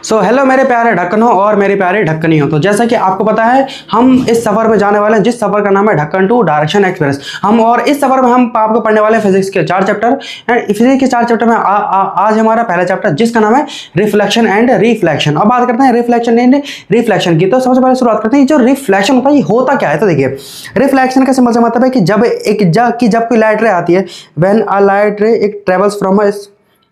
So hello मेरे प्यारे ढक्कनों और मेरे प्यारे ढक्कनियों। तो जैसा कि आपको पता है हम इस सफ़र में जाने वाले हैं जिस सफ़र का नाम है ढक्कन टू डायरेक्शन एक्सप्रेस। हम और इस सफ़र में हम आपको पढ़ने वाले हैं फिजिक्स के 4 चैप्टर एंड फिजिक्स के 4 चैप्टर में आज हमारा पहला चैप्टर जिसका नाम है रिफ्लेक्शन एंड रिफ्लेक्शन। अब बात करते हैं रिफ्लेक्शन एंड रिफ्लेक्शन की। तो सबसे पहले शुरुआत करते हैं जो रिफ्लेक्शन होता है ये होता क्या है। तो देखिए रिफ्लेक्शन का सिंपल सा मतलब है कि जब कोई लाइट रे आती है व्हेन अ लाइट रे एक travels from a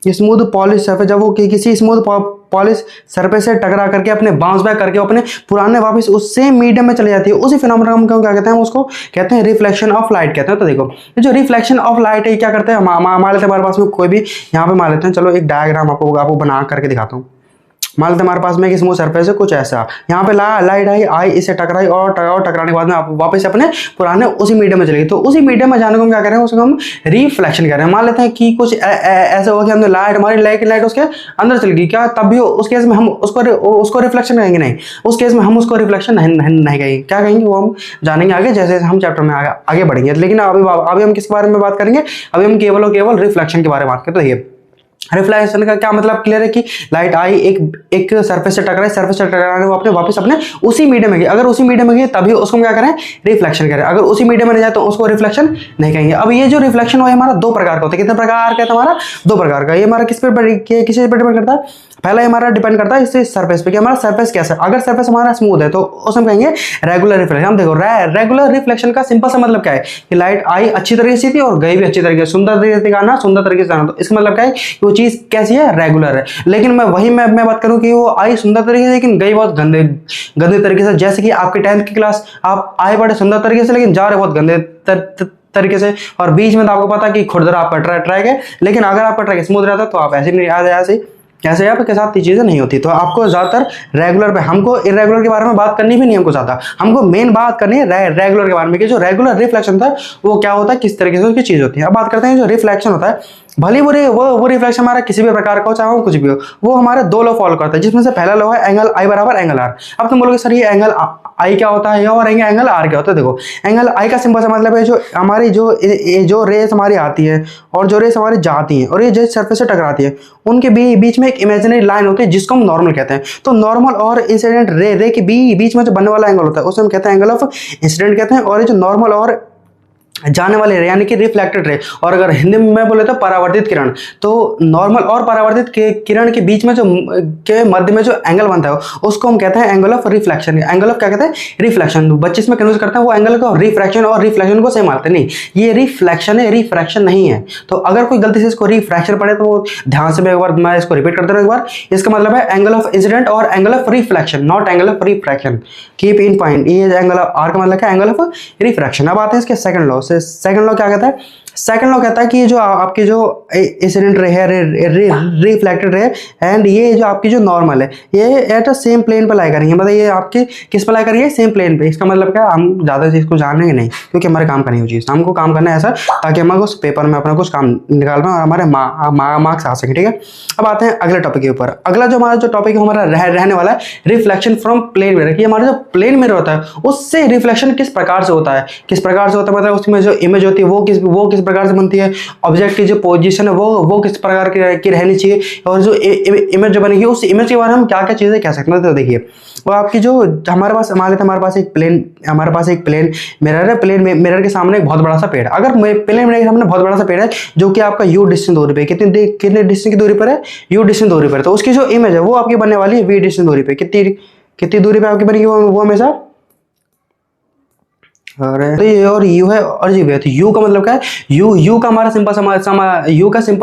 smooth polish surface, जब वो किसी स्मूथ पॉलिश सरफेस से टकरा करके अपने बाउंस बैक करके अपने पुराने वापस उस सेम मीडियम में चली जाती है, उसी फिनोमेना को क्या कहते हैं, उसको कहते हैं रिफ्लेक्शन ऑफ लाइट कहते हैं। तो देखो ये जो रिफ्लेक्शन ऑफ लाइट है क्या करते हैं, मान लेते हैं हमारे पास में कोई भी यहाँ पे मान लेते हैं, चलो एक डायग्राम आपको बना करके दिखाता हूँ। मान लेते हमारे पास में एक स्मूथ सरफेस है कुछ ऐसा, यहाँ पे लाइट आई इससे टकराई और टकराने के बाद में आप वापस अपने पुराने उसी मीडियम में चलेगी। तो उसी मीडियम में जाने को हम क्या करें, उसको हम रिफ्लेक्शन कह रहे हैं। मान लेते हैं कि कुछ ऐसा होगा कि हमने लाइट हमारी लाइट उसके अंदर चल गई, क्या तब भी उस केस में हम उसको रिफ्लेक्शन कहेंगे नहीं, उस केस में हम उसको रिफ्लेक्शन नहीं कहेंगे। क्या कहेंगे वो हम जानेंगे आगे जैसे हम चैप्टर में आगे बढ़ेंगे। लेकिन अभी हम किसके बारे में बात करेंगे, अभी हम केवल और केवल रिफ्लेक्शन के बारे में बात करते हैं। रिफ्लेक्शन का क्या मतलब क्लियर है कि लाइट आई एक सरफेस से टकराई, सरफेस से टकराने वो अपने वापस अपने उसी मीडियम में गई, अगर उसी मीडियम में गई तभी उसको हम क्या करें, रिफ्लेक्शन करें। अगर उसी मीडियम में नहीं जाए तो उसको रिफ्लेक्शन नहीं कहेंगे। अब ये जो रिफ्लेक्शन है हमारा दो प्रकार का होता है। कितने प्रकार का है हमारा, दो प्रकार का। ये हमारा किस पर डिपेंड करता है, पहला हमारा डिपेंड करता है इससे सरफेस पे कि हमारा सरफेस कैसा है। अगर सरफेस हमारा स्मूथ है तो उसे हम कहेंगे रेगुलर रिफ्लेक्शन। हम देखो रेगुलर रिफ्लेक्शन का सिंपल सा मतलब क्या है कि लाइट आई अच्छी तरीके से थी और गई भी अच्छी तरीके से, सुंदर तरीके से दिखाना, सुंदर तरीके से आना। तो इसका मतलब क्या है कि वो चीज कैसी है, रेगुलर है। लेकिन मैं बात करूं कि वो आई सुंदर तरीके से लेकिन गई बहुत गंदे तरीके से। जैसे कि आपके 10th की क्लास, आप आए बड़े सुंदर तरीके से लेकिन जा रहे बहुत गंदे तरीके से, और बीच में तो आपको पता कि खुरदरा आपका ट्रैक है, लेकिन अगर आपका ट्रैक स्मूथ रहता तो आप ऐसे नहीं ऐसे आपके साथ ये चीज़ें नहीं होती। तो आपको ज़्यादातर रेगुलर पे, हमको इरेगुलर के बारे में बात करनी भी नहीं, हमको ज़्यादा हमको मेन बात करनी है रेगुलर के बारे में कि जो रेगुलर रिफ्लेक्शन था वो क्या होता है, किस तरीके से उसकी चीज़ होती है। अब बात करते हैं जो रिफ्लेक्शन होता है, भले वो रिफ्लेक्शन हमारा किसी भी प्रकार का हो, चाहे वो कुछ भी हो, वो हमारे दो लॉ फॉलो करता है, जिसमें से पहला लॉ है एंगल आई बराबर एंगल आर। अब तुम बोलोगे सर ये एंगल आई क्या होता है और एंगल आर क्या होता है। देखो एंगल आई का सिंपल सा मतलब है जो हमारी जो रेस हमारी आती है और जो रेस हमारी जाती है और ये जो सरफेस से टकराती है, उनके बीच में एक इमेजिनरी लाइन होती है जिसको हम नॉर्मल कहते हैं। तो नॉर्मल और इंसिडेंट रे के बीच में जो बनने वाला एंगल होता है उसे हम कहते हैं एंगल ऑफ इंसिडेंट कहते हैं। और ये जो नॉर्मल और जाने वाले रे यानी कि रिफ्लेक्टेड रे, और अगर हिंदी में बोले तो परावर्तित किरण, तो नॉर्मल और परावर्तित किरण के बीच में जो के मध्य में जो एंगल बनता है उसको हम कहते हैं angle of reflection. Angle of क्या कहते हैं, रिफ्लेक्शन। बच्चे इसमें कन्फ्यूज करते हैं, वो एंगल को रिफ्रैक्शन और रिफ्लेक्शन को सेम मानते नहीं, ये रिफ्लेक्शन है, रिफ्रैक्शन नहीं है। तो अगर कोई गलती से इसको रिफ्रैक्शन पढ़े तो वो ध्यान से, मैं एक बार मैं इसको रिपीट करता हूँ एक बार। इसका मतलब है एंगल ऑफ इंसिडेंट और angle of reflection, naught angle of refraction. Keep in point, ये एंगल ऑफ आर का मतलब क्या, एंगल ऑफ रिफ्रैक्शन। अब आते हैं इसके सेकंड लॉ से। सेकंड लॉ क्या कहता है, सेकंड लॉ कहता है कि जो आपकी जो इंसिडेंट रे है, रिफ्लेक्टेड रे, एंड ये जो आपकी जो नॉर्मल है ये एट अ सेम प्लेन पर लाई करेंगे। मतलब ये आपके किस पर लाई करेंगे, सेम प्लेन पे। इसका मतलब क्या, हम ज़्यादा चीज़ को जानेंगे नहीं क्योंकि हमारे काम का नहीं हो चीज़, हमको काम करना है ऐसा ताकि हम उस पेपर में अपना कुछ काम निकाल पाएं और हमारे मार्क्स आ सके। ठीक है, अब आते हैं अगले टॉपिक के ऊपर। अगला जो हमारा जो टॉपिक हमारा रहने वाला है रिफ्लेक्शन फ्रॉम प्लेन मिरर, कि हमारा जो प्लेन मिरर होता है उससे रिफ्लेक्शन किस प्रकार से होता है, किस प्रकार से होता है, मतलब उसमें जो इमेज होती है वो किस प्रकार से बनती है, ऑब्जेक्ट की जो पोजीशन है वो किस प्रकार की रहनी चाहिए, और जो इमेज जो बनेगी उस इमेज के बारे में हम क्या क्या चीज़ें कह सकते हैं। तो देखिए वो आपकी जो हमारे पास एक प्लेन मिरर है, प्लेन मिरर के सामने एक बहुत बड़ा सा पेड़ है। अगर प्लेन मिरर के सामने बहुत बड़ा सा पेड़ है जो कि आपका यू डिस्टेंस दूरी पे, कितने डिस्टेंस की दूरी पर है, यू डिस्टेंस दूरी पर, तो उसकी जो इमेज है वो आपकी बनने वाली है वी डिस्टेंस दूरी पे। कितनी दूरी पे आपकी बनेगी वो हमेशा, तो ये और यू है और जी है। तो यू का मतलब क्या है, यू का हमारा सिंपल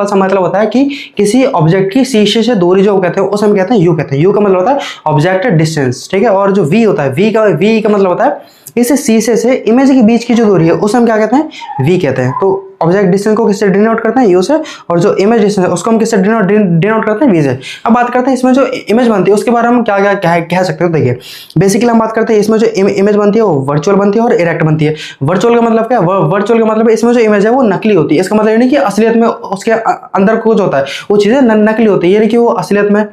सा मतलब होता है कि किसी ऑब्जेक्ट की शीशे से दूरी जो कहते हैं उसे हम कहते हैं यू कहते हैं। यू का मतलब होता है ऑब्जेक्ट डिस्टेंस, ठीक है। और जो वी होता है, वी का मतलब होता है इस शीशे से इमेज के बीच की जो दूरी है उसे हम क्या कहते हैं, वी कहते हैं। तो ऑब्जेक्ट डिस्टेंस को किससे डिनोट करते हैं, यू से, और जो इमेज डिस्टेंस है उसको हम किससे डिनोट करते हैं, वी से। अब बात करते हैं इसमें जो इमेज बनती है उसके बारे में हम क्या क्या कह सकते हैं। देखिए बेसिकली हम बात करते हैं इसमें जो इमेज बनती है वो वर्चुअल बनती है और इरेक्ट बनती है। वर्चुअल का मतलब क्या है, वर्चुअल का मतलब इसमें जो इमेज है वो नकली होती है। इसका मतलब ये नहीं कि असलियत में उसके अंदर कुछ होता है, वो चीज़ें नकली होती है, ये नहीं कि वो असलियत में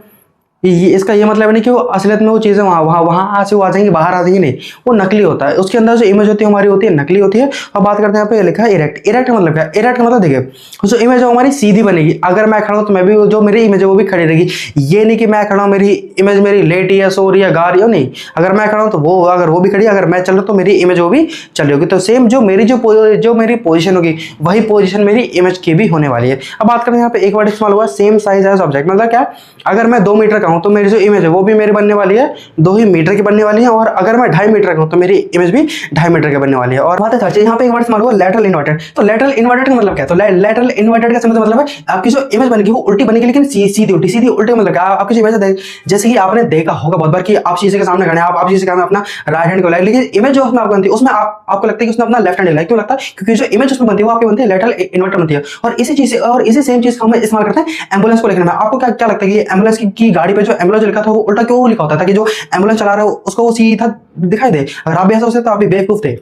इसका ये मतलब नहीं कि वो असलियत में वो चीज़ें वहाँ वहाँ वहाँ से वो आ जाएंगी, बाहर आ जाएंगी, नहीं, वो नकली होता है। उसके अंदर जो इमेज होती है हमारी होती है नकली होती है। अब बात करते हैं यहाँ पे लिखा है इरेक्ट। इरेक्ट का मतलब क्या है? इरेक्ट का मतलब देखिए जो इमेज है हमारी सीधी बनेगी। अगर मैं खड़ा हूँ तो मैं भी जो मेरी इमेज है वो भी खड़ी रहेगी। ये नहीं कि मैं खड़ा हूँ मेरी इमेज मेरी लेटी है, सो रही है, गा रही हो, नहीं। अगर मैं खड़ा हूँ तो वो अगर वो भी खड़ी है, अगर मैं चल रहा हूँ तो मेरी इमेज वो भी चल रही होगी। तो सेम जो मेरी जो मेरी पोजीशन होगी वही पोजीशन मेरी इमेज की भी होने वाली है। अब बात करते हैं यहाँ पे एक वर्ड इस्तेमाल हुआ सेम साइज एज ऑब्जेक्ट। मतलब क्या? अगर मैं 2 मीटर का हूँ तो मेरी जो इमेज है वो भी मेरी बनने वाली है 2 ही मीटर की बनने वाली है। और अगर मैं 2.5 मीटर का हूँ तो मेरी इमेज भी 2.5 मीटर की बनने वाली है। और बात है थर्ड, यहाँ पे एक वर्ड इस्तेमाल हुआ लैटरल इन्वर्टेड। तो लैटरल इन्वर्टेड का मतलब क्या है? तो लैटरल इन्वर्टेड का मतलब है आपकी जो इमेज बनेगी वो उल्टी बनेगी, लेकिन सीधी उल्टी। सीधी उल्टी मतलब क्या? आपकी जो इमेज है जैसे कि आपने देखा होगा बहुत बार कि आप शीशे के सामने खड़े हैं, आप शीशे के सामने अपना राइट हैंड को लाइक, लेकिन इमेज जो उसमें आपको बनती है उसमें आपको लगता है कि उसने अपना लेफ्ट हैंड लाइक। क्यों लगता है? क्योंकि जो इमेज उसमें बनती है वो आपकी बनती है लैटरल इन्वर्टेड बनती है। और इसी चीज और इसी सेम चीज को हम इस्तेमाल करते हैं एम्बुलेंस को लिखने में। आपको क्या क्या लगता है कि एम्बुलेंस की गाड़ी पे जो एम्बुलेंस लिखा था वो उल्टा क्यों लिखा होता है? ताकि जो एम्बुलेंस चला रहा है उसको वो सीधा दिखाई दे। अगर आप भी ऐसा होते तो आप भी बेवकूफ थे,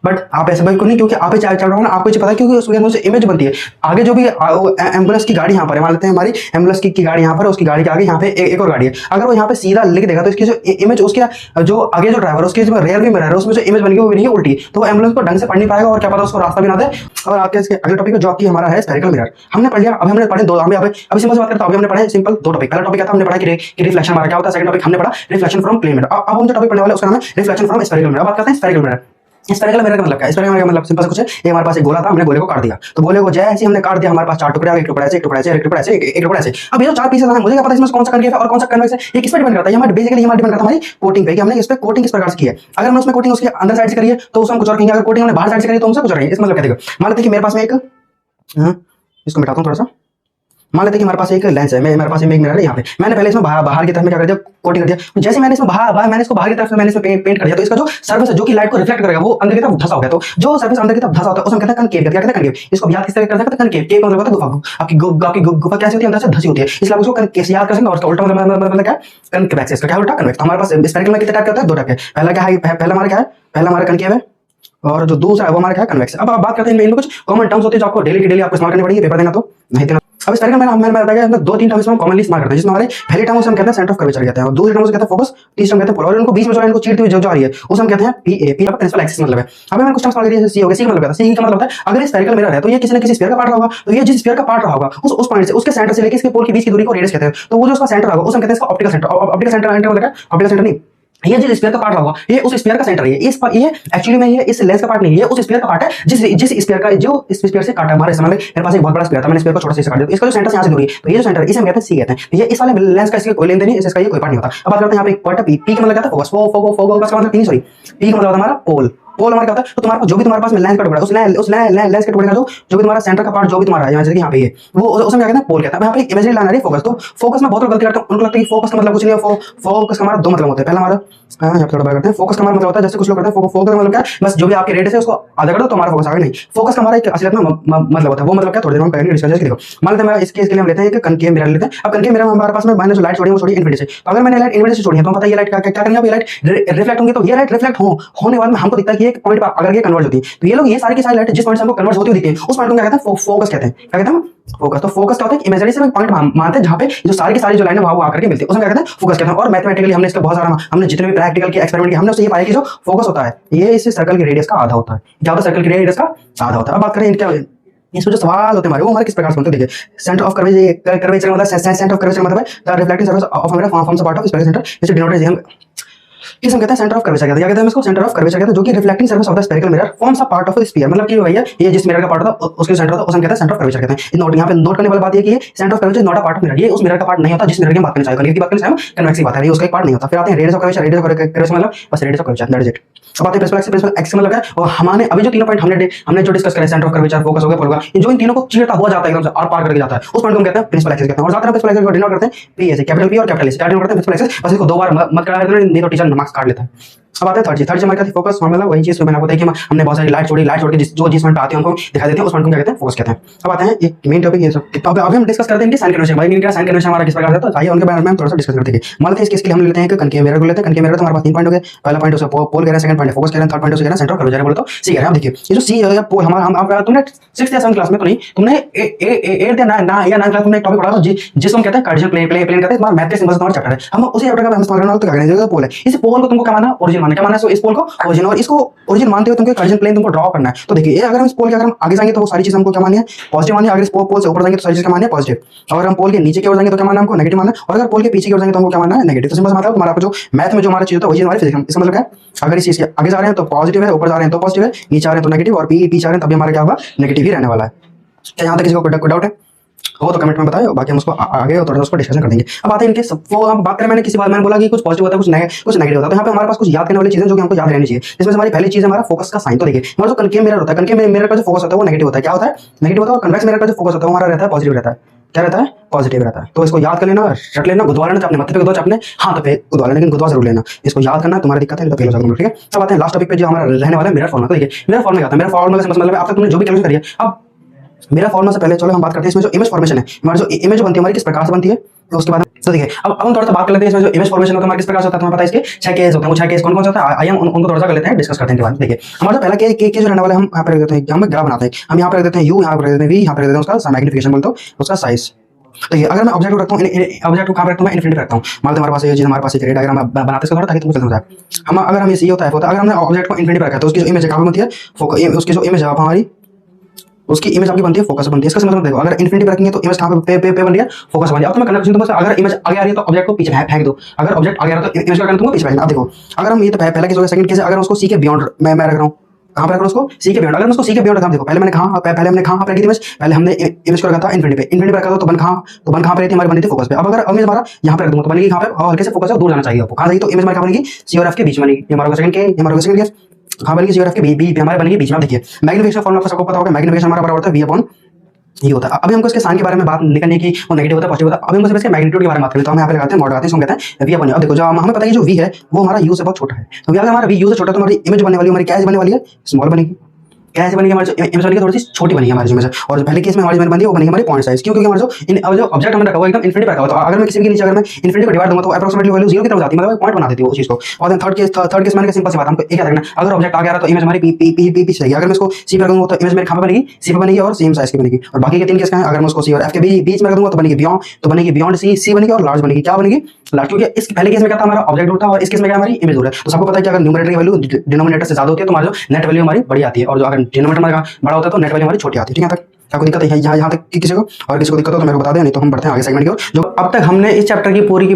बट आप ऐसे भाई को नहीं, क्योंकि आप ही चल रहा हो ना, आपको पता है क्योंकि उसके अंदर से इमेज बनती है। आगे जो भी एम्बुलेंस की गाड़ी यहाँ पर है, मान लेते हैं हमारी एम्बुलेंस की गाड़ी यहाँ पर है, उसकी गाड़ी के आगे यहाँ पे एक और गाड़ी है। अगर वो यहाँ पे सीधा लिख देगा तो इसकी जो इमेज उसके जो आगे जो ड्राइवर उसके रेयर भी मिरर है उसमें जो इमेज बनेगी वो बनेगी उल्टी। तो एम्बुलेंस को ढंग से पढ़ नहीं पाएगा और क्या पता उसको रास्ता भी ना दे। और आपके अगले टॉपिक जो आपकी हमारा है स्फेरिकल मिरर, हमने पढ़ लिया। अभी हमने पढ़े दो, अभी सिंपल से बात करते हैं। अभी हमने पढ़े सिंपल 2 टॉपिक। पहला टॉपिक क्या था? हमने पढ़ा कि रिफ्लेक्शन हमारा क्या होता है। सेकंड टॉपिक हमने पढ़ा रिफ्लेक्शन फ्रॉम प्लेन मिरर। अब हम जो टॉपिक पढ़ने वाले उसका नाम है रिफ्लेक्शन फ्रॉम स्फेरिकल मिरर। बात करते हैं स्फेरिकल मिरर। स्फेरिकल मिरर का मतलब क्या है? स्फेरिकल मिरर का मतलब सिंपल से कुछ है, ये हमारे पास एक गोला था, हमने गोले को काट दिया। तो गोले को जैसे हमने काट दिया हमारे पास 4 टुकड़े आ गए, एक टुकड़ा ऐसे, एक टुकड़ा ऐसे, एक टुकड़ा ऐसे, एक टुकड़ा ऐसे। अब ये जो 4 पीसेस हैं मुझे क्या पता इसमें कौन सा कन्वेक्स है और कौन सा कन्वेक्स है? ये किस पे डिपेंड करता है? ये हमारे बेसिकली हमारा डिपेंड करता है हमारी कोटिंग पे कि हमने इस पे कोटिंग किस प्रकार से की है। अगर हमने उसमें कोटिंग उसके अंदर साइड से करी है तो उसको हम कुछ और कहेंगे, अगर कोटिंग हमने बाहर साइड से करी तो हमसे कुछ और कहेंगे। इस मतलब क्या? देखो मान लेते हैं कि मेरे पास में एक इसको मिटाता हूं थोड़ा सा। मान लेते हैं कि हमारे पास एक लेंस है, मेरे पास एक मिरर है यहाँ पे। मैंने पहले इसमें बाहर की तरफ में क्या कर दिया? कोटिंग कर दिया। जैसे मैंने इसमें मैंने इसको बाहर की तरफ से मैंने इसमें पेंट कर दिया तो इसका जो सरफेस है जो कि लाइट को रिफ्लेक्ट करेगा वो अंदर की तरफ धंसा हो गया। तो जो सरफेस अंदर की तरफ धंसा होता है उसे हम कहते हैं कनकेव। क्या कहते हैं? कनकेव। इसको याद किस तरह कर सकते हैं? कनकेव। केव मतलब होता है गुफा। आपकी गुफा कैसी होती है? अंदर से धंसी होती है, इसलिए आप उसको कैसे याद कर सकते हैं। और उल्टा मतलब क्या? कनवेक्स। इसका क्या उल्टा? कन्वेक्स। हमारे पास स्फेरिकल में कितने टाइप के होते हैं? 2 टाइप के। पहला क्या है? पहला हमारा क्या है? पहला हमारा कनकेव है और जो दूसरा है वो हमारा क्या है? कन्वेक्स। अब आप बात करते हैं इनमें कुछ कॉमन टर्म्स होते हैं जो आपको डेली की डेली आपको इस्तेमाल करनी पड़ेगी पेपर देना तो नहीं देना। अब स्फेरिकल मैंने बताया हमने 2-3 टर्म्स में कॉमनली इस्तेमाल करते हैं, जिसमें हमारे पहले टर्म उसे हम कहते हैं सेंटर ऑफ कर्वेचर कहते हैं, और दूसरे टर्म उसे कहते हैं फोकस, तीसरे टर्म कहते हैं पोलर। और इनको बीच में जो इनको चीरती हुई जो आ रही है उसे हम कहते हैं पीए। पी का प्रिंसिपल एक्सिस मतलब है। अब मैंने कुछ टर्म्स इस्तेमाल किए सी हो गया। सी का मतलब क्या है? सी का मतलब होता है अगर ये स्फेरिकल मिरर है तो ये किसी न किसी स्फीयर का पार्ट रहा होगा। तो ये जिस स्फीयर का पार्ट रहा होगा उस पॉइंट से उसके सेंटर से लेकर इसके पोल के बीच की दूरी को रेडियस कहते हैं। तो वो जो उसका सेंटर होगा उसे हम कहते हैं इसका ऑप्टिकल सेंटर। ऑप्टिकल सेंटर मतलब क्या? ऑप्टिकल सेंटर नहीं, ये जिस स्फीयर का पार्ट होगा ये उस स्फीयर का सेंटर है। ये एक्चुअली में ये इस लेंस का पार्ट नहीं है, ये उस स्फीयर का पार्ट है जिस स्फीयर का जो इस स्फीयर से काटा। हमारे समय में मेरे पास एक बहुत बड़ा स्फीयर था, मैंने स्फीयर को छोटा से काट दिया। इसका जो सेंटर से यहाँ से दूरी है तो ये जो सेंटर है इसे हम कहते हैं सी कहते हैं। ये इस वाले लेंस का इसका कोई लेन देन नहीं, इसका ये कोई पार्ट नहीं होता। अब बात करते हैं यहाँ पे एक पार्ट पी का मतलब क्या था? फोकस। फोकस का मतलब पी सॉरी पी का मतलब हमारा पोल। पोल हमारा क्या होता है? तो तुम्हारे पास जो भी तुम्हारे पास में लेंस का टुकड़ा है उस लेंस के टुकड़े का जो भी तुम्हारा सेंटर का पार्ट जो भी तुम्हारा है जैसे कि यहाँ पे ये वो उसमें क्या कहते हैं? पोल कहते हैं। यहाँ पे इमेजरी लाइन आ रही है फोकस। तो फोकस में बहुत लोग गलती करते हैं, उनको लगता है कि फोकस का मतलब कुछ नहीं है। फोकस का हमारा 2 मतलब होते हैं। पहला हमारा यहाँ पे थोड़ा बात करते हैं। फोकस का हमारा मतलब होता है जैसे कुछ लोग करते हैं फोकस का मतलब क्या? बस जो भी आपके रेडियस है उसको आधा कर दो तो हमारा फोकस आ गया। नहीं, फोकस का हमारा एक असलियत में मतलब होता है। वो मतलब क्या? थोड़ी देर हम पहले डिस्कस करेंगे। देखो मान लेते हैं इसके लिए हम लेते हैं एक कनकेव मिरर लेते हैं। अब कनकेव मिरर में हमारे पास में मैंने जो लाइट छोड़ी वो छोड़ी इन्फिनिटी से। तो अगर मैंने लाइट इन्फिनिटी से छोड़ी है तो पता है ये लाइट क्या करेंगे? ये लाइट रिफ्लेक्ट होंगे। तो ये लाइट रिफ्लेक्ट होने बाद में हमको दिखता है कि एक पॉइंट पर अगर ये कन्वर्ट होती है तो ये लोग ये सारी की सारी लाइट जिस पॉइंट से हमको कन्वर्ट होती हुई दिखती है उस पॉइंट को क्या कहते हैं? फोकस कहते हैं। क्या कहते हैं? फोकस। तो फोकस क्या होता है? इमेजरी से पॉइंट मानते हैं जहां पे जो सारी की सारी जो लाइनें वहां आकर के मिलती है उसे क्या कहते हैं? फोकस कहते हैं। और मैथमेटिकली हमने इसका बहुत सारा हमने जितने भी प्रैक्टिकल के एक्सपेरिमेंट किए हमने उससे ये पाया कि जो फोकस होता है ये इस सर्कल की रेडियस का आधा होता है। क्या होता है? सर्कल की रेडियस का आधा होता है। अब बात करें इनका इसमें जो सवाल होते हैं हमारे वो हमारे किस प्रकार से बनते हैं? देखिए सेंटर ऑफ कर्वेचर मतलब सेंटर ऑफ कर्वेचर मतलब है द रिफ्लेक्टिंग सरफेस ऑफ हमारा forms a part of spherical centre जिसे डिनोटेड हम इस हम कहते हैं सेंटर ऑफ कर्वेचर कहते हैं। क्या कहते हैं इसको? सेंटर ऑफ कर्वेचर कहते हैं, जो कि reflecting surface of the spherical mirror forms a part of the sphere. मतलब कि भैया ये जिस मिरर का पार्ट होता है उसके सेंटर होता है उसे हम कहते हैं सेंटर ऑफ कर्वेचर कहते हैं। नोट यहाँ पे नोट करने वाली बात ये कि ये centre of curvature not a part of mirror. ये उस मिरर का पार्ट नहीं होता जिस मिरर की बात करना चाहिए। की बात करना चाहिए कन्वेक्स की बात है, उसका एक पार्ट नहीं होता। फिर आते हैं radius of curvature. Radius of curvature मतलब बस radius of curvature that is it. अब आते हैं प्रिंसिपल एक्सिस मतलब क्या है? और हमारे अभी जो तीनों पॉइंट हमने जो डिस्कस करे सेंटर ऑफ कर्वेचर फोकस हो गया पोल हो गया, जो इन तीनों को चीरता हुआ जाता है एकदम से और पार करके जाता है उस पॉइंट को हम कहते हैं प्रिंसिपल एक्सिस कहते हैं। और ज्यादातर प्रिंसिपल एक्सिस को डिनोट करते हैं पी ऐसे कैपिटल पी और कैपिटल एस। क्या डिनोट करते हैं प्रिंसिपल एक्सिस? बस इसको 2 बार मत करा नहीं तो टीचर मार्क्स काट लेता है। अब आते हैं थर्ड चीज हमारे फोकस फॉर्मूला, वही चीज मैंने आपको देखिए हमने बहुत सारी लाइट छोड़ के जो जिस पॉइंट पे आते हैं हमको दिखा देते हैं, उस पॉइंट को क्या कहते हैं, फोकस कहते हैं। अब आते हैं एक मेन टॉपिक ये सब कितना अभी हम डिस्कस करते हैं कि साइन कन्वेंशन, भाई इनका साइन कन्वेंशन हमारा किस प्रकार से, तो आइए उनके बारे में हम थोड़ा सा डिस्कस करते हैं। मान लेते हैं इसके लिए हम लेते हैं कि कनकेव मिरर को लेते हैं। कनकेव मिरर तो हमारे पास 3 पॉइंट हो गए, पहला पॉइंट उसका पोल कह रहे हैं, सेकंड पॉइंट फोकस कह रहे हैं, थर्ड पॉइंट उसका कह रहे हैं सेंटर ऑफ कर्वेचर बोले तो सी कह रहे हैं। देखिए ये जो सी है पोल हमारा हम तुमने 6th या 7th क्लास में तो नहीं, तुमने 8th या 9th क्लास में एक टॉपिक पढ़ा था जिसको हम कहते हैं कार्टेशियन प्लेन कहते हैं, तुम्हारा मैथ के सिंबल्स तुम्हारा चैप्टर है, हम उसी चैप्टर का हम इस्तेमाल करना तो क्या करेंगे, पोल है, इस पोल को तुमको क्या मानना, ओरिजिन मानना, क्या मानना है, इस पोल को ओरिजिन, और इसको ओरिजिन मानते हुए तुमको कार्टेशियन प्लेन तुमको ड्रॉ करना है। तो देखिए अगर हम इस पोल के अगर हम आगे जाएंगे तो वो सारी चीज हमको क्या माननी है, पॉजिटिव माननी है। अगर इस पोल से ऊपर जाएंगे तो सारी चीज क्या माननी है, पॉजिटिव। अगर हम पोल के नीचे की ओर जाएंगे तो क्या मानना है, हमको नेगेटिव मानना है। और अगर पोल के पीछे की ओर जाएंगे तो हमको क्या मानना है, नेगेटिव। तो सिंपल मतलब हमारा जो मैथ में जो हमारा चीज होता है वही हमारी फिजिक्स, इसका मतलब क्या है, अगर इस चीज के आगे जा रहे हैं तो पॉजिटिव है, ऊपर जा रहे हैं तो पॉजिटिव है, नीचे आ रहे हैं तो नेगेटिव, और पीछे आ रहे हैं तभी हमारा क्या होगा, नेगेटिव ही रहने वाला है। क्या यहाँ तक किसी को कोई डाउट है हो तो कमेंट में बताओ, बाकी हम उसको आगे थोड़ा उसको डिस्कशन कर देंगे। अब आते हैं इनके सब वो हम बात करें, मैंने किसी बात मैंने बोला कि कुछ पॉजिटिव होता है कुछ नेगेटिव होता है, तो यहाँ पे हमारे पास कुछ याद करने वाली चीजें जो कि हमको याद रहनी चाहिए। इसमें हमारी पहली चीज है हमारा फोकस का साइन। तो देखिए हमारा जो कनकेव मिरर होता है, कनकेव मिरर का जो फोकस होता है वो नेगेटिव होता है, क्या होता है, नेगेटिव होता है। और कन्वेक्स मिरर का जो फोकस होता है वो हमारा रहता है पॉजिटिव रहता है, क्या रहता है, पॉजिटिव रहता है। तो इसको याद कर लेना, रट लेना, गुदवा लेना, अपने माथे पे गुदवा, अपने हाथ पे गुदवा लेना, लेकिन गुदवा जरूर लेना, इसको याद करना, तुम्हारी दिक्कत है तो फेल हो जाओगे, ठीक है। अब आते हैं लास्ट टॉपिक पे जो हमारा रहने वाला है मिरर फॉर्मूला। तो देखिए मिरर फॉर्मूला क्या होता है, मिरर फॉर्मूला का मतलब आप तक तुमने जो भी कैलकुलेट करी है, अब मेरा फॉर्मूला से पहले चलो हम बात करते हैं इसमें जो इमेज फॉर्मेशन है, हमारी जो इमेज बनती है हमारी किस प्रकार से बनती है, तो उसके बाद तो देखिए अब हम थोड़ा सा बात कर लेते हैं इसमें जो इमेज फॉर्मेशन होता है हमारा किस प्रकार से होता है। तुम्हें पता है इसके 6 केस होते हैं, वो 6 केस कौन कौन से होता है, आइए हम उनको थोड़ा सा कर लेते हैं, डिस्कस करते हैं। के बाद देखिए हमारा जो पहला केस जो रहने वाला है, हम यहाँ पर रख देते हैं, हम ग्राफ बनाते हैं, हम यहाँ पर रख देते हैं यू, यहाँ पर रख देते हैं वी, यहाँ पर रख देते हैं उसका मैग्निफिकेशन बोलते हो, उसका साइज। तो ये अगर मैं ऑब्जेक्ट रखता हूँ, ऑब्जेक्ट को कहाँ रखता हूँ, मैं इन्फिनिटी रखता हूँ। मान लो हमारे पास ये चीज हमारे पास एक डायग्राम बनाते हैं थोड़ा ताकि तुमको समझ आए। हम अगर हम ये होता है अगर हमने ऑब्जेक्ट को इन्फिनिटी पर रखा है तो उसकी जो इमेज है कहाँ बनती है, उसकी जो इमेज है हमारी, उसकी इमेज आपकी बनती है फोकस बनती है। इसका मतलब देखो अगर इन्फिनिटी पर रखेंगे तो इमेज कहाँ पे बन रही है, फोकस बन रही है। अब तुम्हें करना कुछ नहीं, अगर इमेज आगे आ रही है तो ऑब्जेक्ट को पीछे फेंक दो, अगर ऑब्जेक्ट आगे आ रहा है तो इमेज का करना तुमको पीछे फेंकना। अब देखो अगर हम ये तो पहला केस हो गया, सेकंड केस अगर उसको सी के बियॉन्ड मैं रख रहा हूँ, कहाँ पे रख रहा हूँ उसको, सी के बियॉन्ड। अगर मैं उसको सी के बियॉन्ड रखा, देखो पहले हमने कहाँ पे रखी थी इमेज, पहले हमने इमेज को रखा था इन्फिनिटी पे, इन्फिनिटी पे रखा था तो बन कहाँ पे रहती हमारी बनी थी फोकस पे। अब अगर इमेज हमारा यहाँ पे रख दूंगा तो बनेगी कहाँ पे, और हल्के से फोकस से दूर जाना चाहिए आपको, कहाँ जाएगी तो इमेज हमारी कहाँ बनेगी, सी और एफ के बीच में बनेगी। ये हमारा सेकंड केस कहाँ बनेगी, सी और एफ के बीच हमारे बनेगी बीच में। देखिए मैग्निफिकेशन फॉर्मूला सबको पता होगा, मैग्निफिकेशन हमारा बराबर होता है वी अपॉन ये होता है। अभी हमको इसके साइन के बारे में बात निकलने की, वो नेगेटिव होता है पॉजिटिव होता है। अभी हमको सिर्फ इसके मैग्नीट्यूड के बारे में बात करें तो हम यहाँ पे लगाते हैं मॉड लगाते हैं, इसको कहते हैं वी अपॉन। अब देखो जो हमें पता है जो वी है वो हमारा यू से बहुत छोटा है, तो अगर हमारा वी यू से छोटा तो हमारी इमेज बनने वाली हमारी क्या बनने वाली है, स्मॉल बनेगी। कैसे बनेगी हमारी इमेज बनेगी, थोड़ी सी छोटी बनेगी हमारी इमेज, और पहले केस में हमारी इमेज बनी है वो बनेगी हमारी पॉइंट साइज। क्यों, क्योंकि हमारा जो ऑब्जेक्ट हमने रखा हुआ एकदम इन्फिनिटी पर रखा हुआ, तो अगर मैं किसी के नीचे अगर मैं इन्फिनिटी को डिवाइड दूंगा तो अप्रोक्सीमेटली वैल्यू 0 की तरफ जाती है, मतलब पॉइंट बना देती है उस चीज को। और देन थर्ड केस मैंने सिंपल सी बात हमको एक याद रखना, अगर ऑब्जेक्ट आगे आ रहा है तो इमेज हमारी पीछे जाएगी। अगर मैं इसको सी पे रखूंगा तो इमेज मेरे कहां पे बनेगी, सी पे बनेगी और सेम साइज की बनेगी। और बाकी के 3 केस का है, अगर मैं उसको सी और एफ के बीच में रख दूंगा तो बनेगी बियॉन्ड सी बनेगी, और लार्ज बनेगी, क्या बनेगी, लार्ज। क्योंकि इस पहले केस में क्या था हमारा ऑब्जेक्ट दूर था और इस केस में क्या हमारी इमेज दूर है। तो सबको पता है कि अगर न्यूमरेटर की वैल्यू डिनोमिनेटर से ज्यादा होती है तो हमारी जो नेट वैल्यू हमारी बड़ी आती है, और जो अगर डिनोमिनेटर हमारा बड़ा होता है तो नेट वैल्यू हमारी छोटी आती है। ठीक है तक आपको दिक्कत है यहाँ तक कि किसी को, और किसी को दिक्कत हो तो मेरे को बता दें, नहीं तो हम बढ़ते हैं आगे सेगमेंट की ओर। जो अब तक हमने इस चैप्टर की पूरी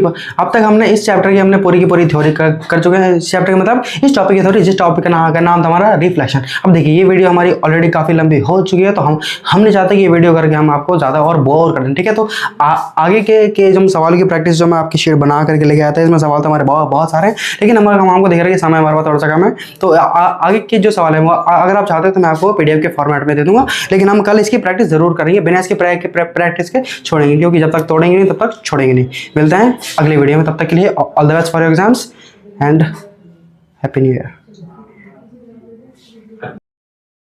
थ्योरी कर चुके हैं। इस चैप्टर का मतलब इस टॉपिक की थ्योरी, जिस टॉपिक का नाम था हमारा रिफ्लेक्शन। अब देखिए ये वीडियो हमारी ऑलरेडी काफी लंबी हो चुकी है, तो हमने चाहते कि ये वीडियो करके हम आपको ज्यादा और बोर कर दें, ठीक है। तो आगे के जो सवाल की प्रैक्टिस जो मैं आपकी शीट बना करके लेके आया था, इसमें सवाल तो हमारे बहुत सारे हैं, लेकिन हम आपको देख रहे हैं समय हमारे पास थोड़ा सा कम है, तो आगे के जो सवाल है वो अगर आप चाहते हैं तो मैं आपको पीडीएफ के फॉर्मेट में दे दूंगा, लेकिन हम कल इसकी प्रैक्टिस जरूर करेंगे, बिना इसके प्रैक्टिस के छोड़ेंगे, क्योंकि जब तक तोड़ेंगे नहीं तब तक छोड़ेंगे नहीं। मिलते हैं अगले वीडियो में, तब तक के लिए all the best for your exams and happy new year.